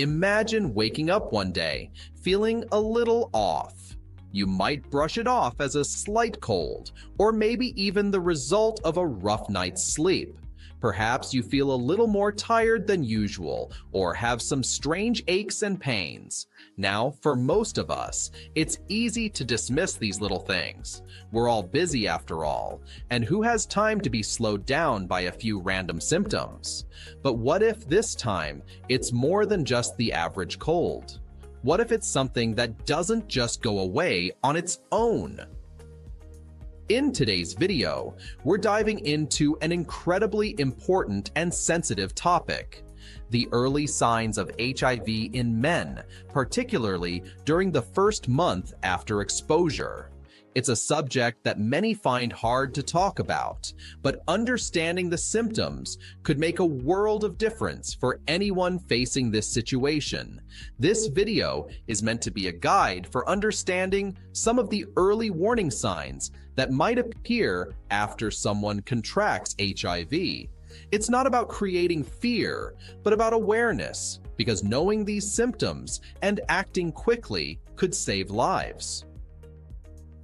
Imagine waking up one day feeling a little off. You might brush it off as a slight cold, or maybe even the result of a rough night's sleep. Perhaps you feel a little more tired than usual, or have some strange aches and pains. Now, for most of us, it's easy to dismiss these little things. We're all busy after all, and who has time to be slowed down by a few random symptoms? But what if this time it's more than just the average cold? What if it's something that doesn't just go away on its own? In today's video, we're diving into an incredibly important and sensitive topic: the early signs of HIV in men, particularly during the first month after exposure. It's a subject that many find hard to talk about, but understanding the symptoms could make a world of difference for anyone facing this situation. This video is meant to be a guide for understanding some of the early warning signs that might appear after someone contracts HIV. It's not about creating fear, but about awareness, because knowing these symptoms and acting quickly could save lives.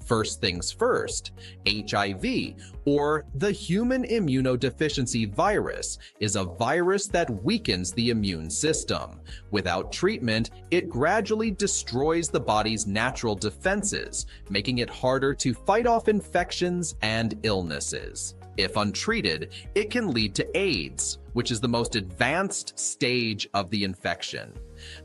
First things first, HIV, or the human immunodeficiency virus, is a virus that weakens the immune system. Without treatment, it gradually destroys the body's natural defenses, making it harder to fight off infections and illnesses. If untreated, it can lead to AIDS, which is the most advanced stage of the infection.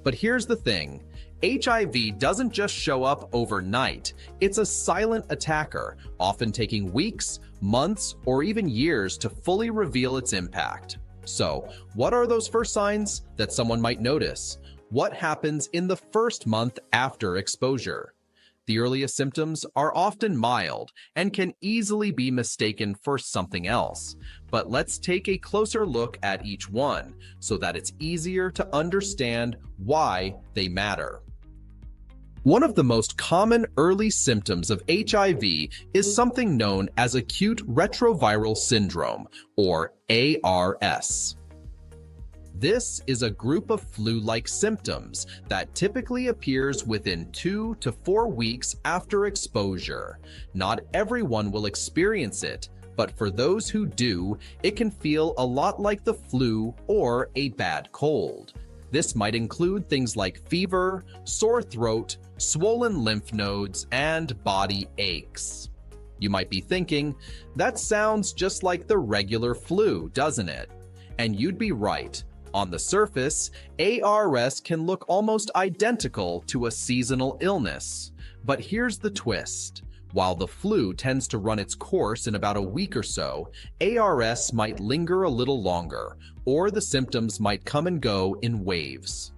But here's the thing: HIV doesn't just show up overnight. It's a silent attacker, often taking weeks, months, or even years to fully reveal its impact. So, what are those first signs that someone might notice? What happens in the first month after exposure? The earliest symptoms are often mild and can easily be mistaken for something else. But let's take a closer look at each one so that it's easier to understand why they matter. One of the most common early symptoms of HIV is something known as acute retroviral syndrome, or ARS. This is a group of flu-like symptoms that typically appears within 2 to 4 weeks after exposure. Not everyone will experience it, but for those who do, it can feel a lot like the flu or a bad cold. This might include things like fever, sore throat, swollen lymph nodes, and body aches. You might be thinking, that sounds just like the regular flu, doesn't it? And you'd be right. On the surface, ARS can look almost identical to a seasonal illness. But here's the twist. While the flu tends to run its course in about a week or so, ARS might linger a little longer, or the symptoms might come and go in waves.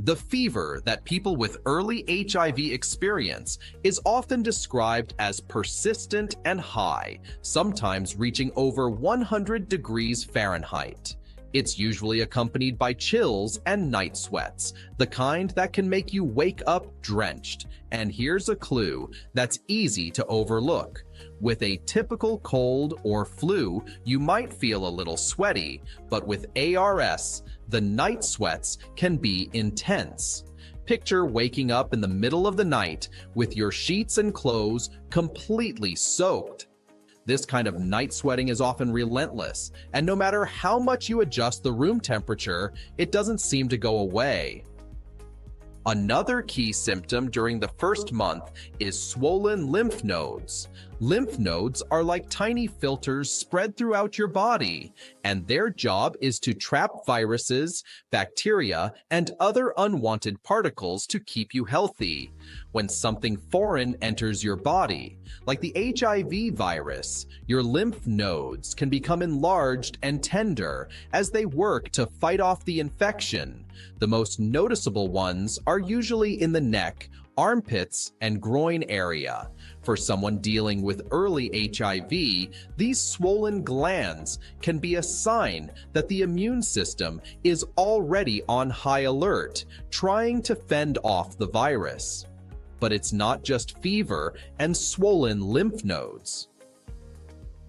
The fever that people with early HIV experience is often described as persistent and high, sometimes reaching over 100 degrees Fahrenheit. It's usually accompanied by chills and night sweats, the kind that can make you wake up drenched. And here's a clue that's easy to overlook. With a typical cold or flu, you might feel a little sweaty, but with ARS, the night sweats can be intense. Picture waking up in the middle of the night with your sheets and clothes completely soaked. This kind of night sweating is often relentless, and no matter how much you adjust the room temperature, it doesn't seem to go away. Another key symptom during the first month is swollen lymph nodes. Lymph nodes are like tiny filters spread throughout your body, and their job is to trap viruses, bacteria, and other unwanted particles to keep you healthy. When something foreign enters your body, like the HIV virus, your lymph nodes can become enlarged and tender as they work to fight off the infection. The most noticeable ones are usually in the neck, armpits, and groin area. For someone dealing with early HIV, these swollen glands can be a sign that the immune system is already on high alert, trying to fend off the virus. But it's not just fever and swollen lymph nodes.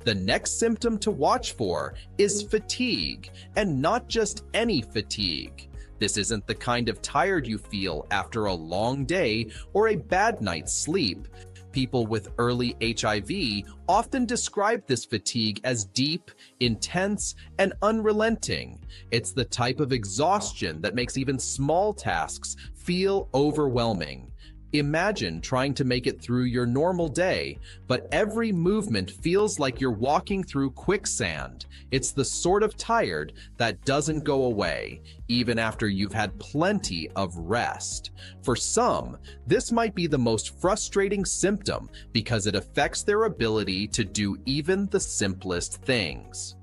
The next symptom to watch for is fatigue, and not just any fatigue. This isn't the kind of tired you feel after a long day or a bad night's sleep. People with early HIV often describe this fatigue as deep, intense, and unrelenting. It's the type of exhaustion that makes even small tasks feel overwhelming. Imagine trying to make it through your normal day, but every movement feels like you're walking through quicksand. It's the sort of tired that doesn't go away, even after you've had plenty of rest. For some, this might be the most frustrating symptom because it affects their ability to do even the simplest things.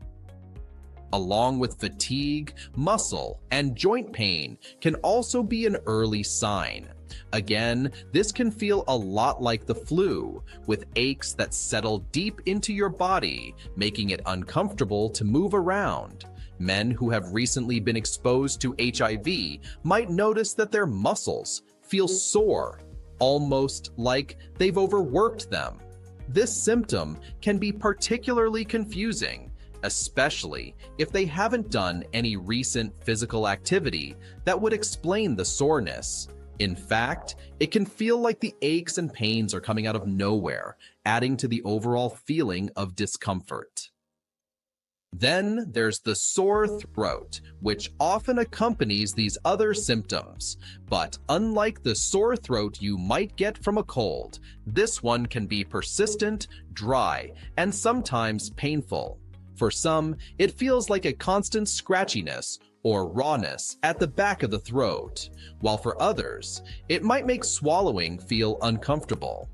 Along with fatigue, muscle, and joint pain can also be an early sign. Again, this can feel a lot like the flu, with aches that settle deep into your body, making it uncomfortable to move around. Men who have recently been exposed to HIV might notice that their muscles feel sore, almost like they've overworked them. This symptom can be particularly confusing, especially if they haven't done any recent physical activity that would explain the soreness. In fact, it can feel like the aches and pains are coming out of nowhere, adding to the overall feeling of discomfort. Then there's the sore throat, which often accompanies these other symptoms. But unlike the sore throat you might get from a cold, this one can be persistent, dry, and sometimes painful. For some, it feels like a constant scratchiness or rawness at the back of the throat, while for others, it might make swallowing feel uncomfortable.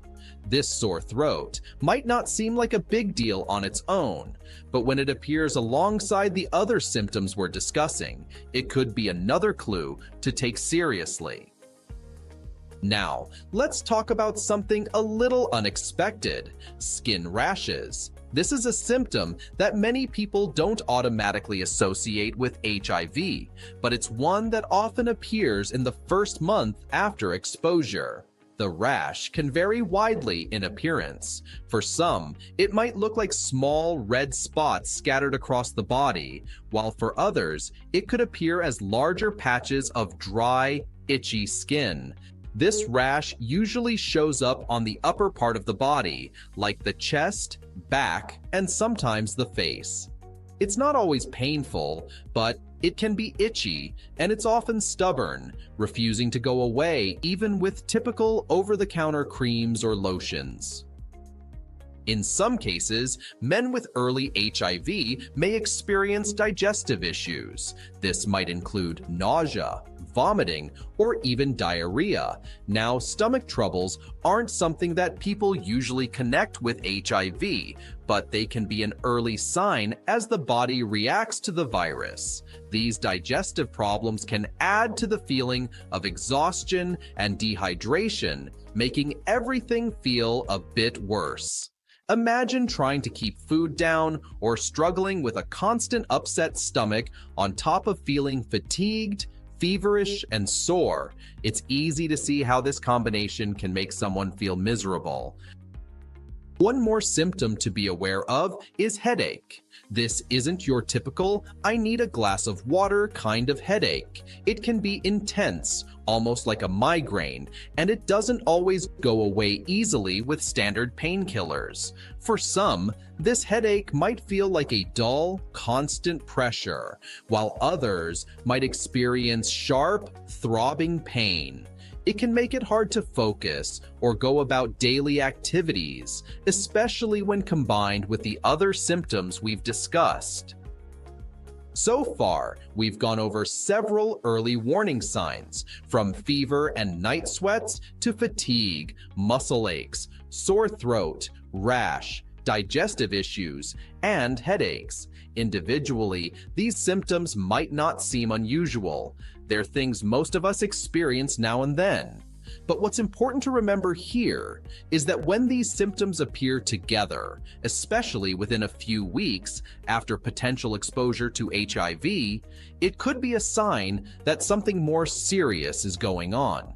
This sore throat might not seem like a big deal on its own, but when it appears alongside the other symptoms we're discussing, it could be another clue to take seriously. Now, let's talk about something a little unexpected: skin rashes. This is a symptom that many people don't automatically associate with HIV, but it's one that often appears in the first month after exposure. The rash can vary widely in appearance. For some, it might look like small red spots scattered across the body, while for others, it could appear as larger patches of dry, itchy skin. This rash usually shows up on the upper part of the body, like the chest, back, and sometimes the face. It's not always painful, but it can be itchy, and it's often stubborn, refusing to go away even with typical over-the-counter creams or lotions. In some cases, men with early HIV may experience digestive issues. This might include nausea, vomiting, or even diarrhea. Now, stomach troubles aren't something that people usually connect with HIV, but they can be an early sign as the body reacts to the virus. These digestive problems can add to the feeling of exhaustion and dehydration, making everything feel a bit worse. Imagine trying to keep food down or struggling with a constant upset stomach on top of feeling fatigued, feverish, and sore. It's easy to see how this combination can make someone feel miserable. One more symptom to be aware of is headache. This isn't your typical "I need a glass of water" kind of headache. It can be intense, almost like a migraine, and it doesn't always go away easily with standard painkillers. For some, this headache might feel like a dull, constant pressure, while others might experience sharp, throbbing pain. It can make it hard to focus or go about daily activities, especially when combined with the other symptoms we've discussed. So far, we've gone over several early warning signs, from fever and night sweats to fatigue, muscle aches, sore throat, rash, digestive issues, and headaches. Individually, these symptoms might not seem unusual. They're things most of us experience now and then. But what's important to remember here is that when these symptoms appear together, especially within a few weeks after potential exposure to HIV, it could be a sign that something more serious is going on.